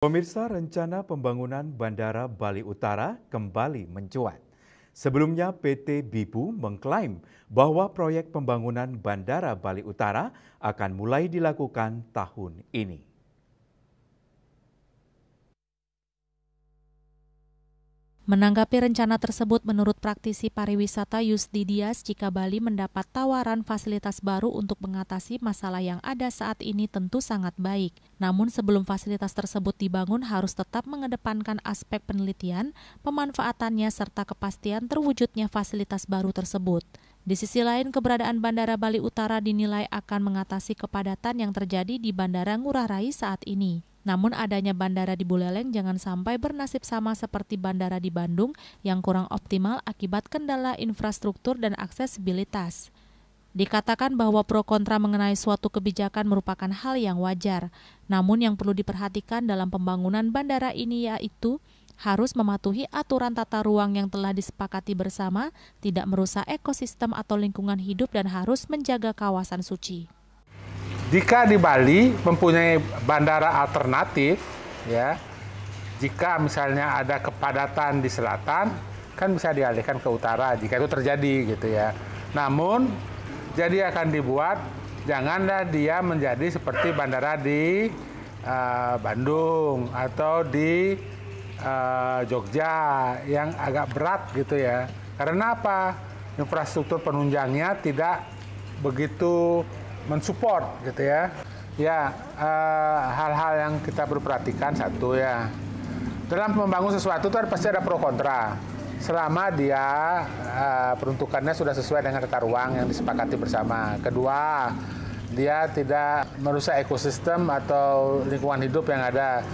Pemirsa, rencana pembangunan Bandara Bali Utara kembali mencuat. Sebelumnya PT BIPU mengklaim bahwa proyek pembangunan Bandara Bali Utara akan mulai dilakukan tahun ini. Menanggapi rencana tersebut, menurut praktisi pariwisata Yusdi Dias, jika Bali mendapat tawaran fasilitas baru untuk mengatasi masalah yang ada saat ini tentu sangat baik. Namun sebelum fasilitas tersebut dibangun harus tetap mengedepankan aspek penelitian, pemanfaatannya serta kepastian terwujudnya fasilitas baru tersebut. Di sisi lain, keberadaan Bandara Bali Utara dinilai akan mengatasi kepadatan yang terjadi di Bandara Ngurah Rai saat ini. Namun adanya bandara di Buleleng jangan sampai bernasib sama seperti bandara di Bandung yang kurang optimal akibat kendala infrastruktur dan aksesibilitas. Dikatakan bahwa pro kontra mengenai suatu kebijakan merupakan hal yang wajar. Namun yang perlu diperhatikan dalam pembangunan bandara ini yaitu harus mematuhi aturan tata ruang yang telah disepakati bersama, tidak merusak ekosistem atau lingkungan hidup dan harus menjaga kawasan suci. Jika di Bali mempunyai bandara alternatif, ya, jika misalnya ada kepadatan di selatan, kan bisa dialihkan ke utara jika itu terjadi, gitu ya. Namun, jadi akan dibuat, janganlah dia menjadi seperti bandara di Bandung atau di Jogja yang agak berat, gitu ya. Karena apa? Infrastruktur penunjangnya tidak begitu mensupport, gitu ya. Ya, hal-hal yang kita perlu perhatikan satu ya, dalam membangun sesuatu itu pasti ada pro kontra. Selama dia peruntukannya sudah sesuai dengan tata ruang yang disepakati bersama. Kedua, dia tidak merusak ekosistem atau lingkungan hidup yang ada.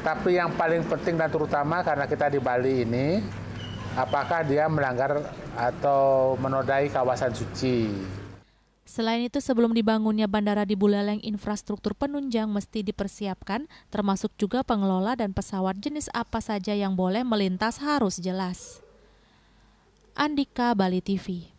Tapi yang paling penting dan terutama karena kita di Bali ini, apakah dia melanggar atau menodai kawasan suci. Selain itu, sebelum dibangunnya bandara di Buleleng, infrastruktur penunjang mesti dipersiapkan, termasuk juga pengelola dan pesawat jenis apa saja yang boleh melintas harus jelas. Andika, Bali TV.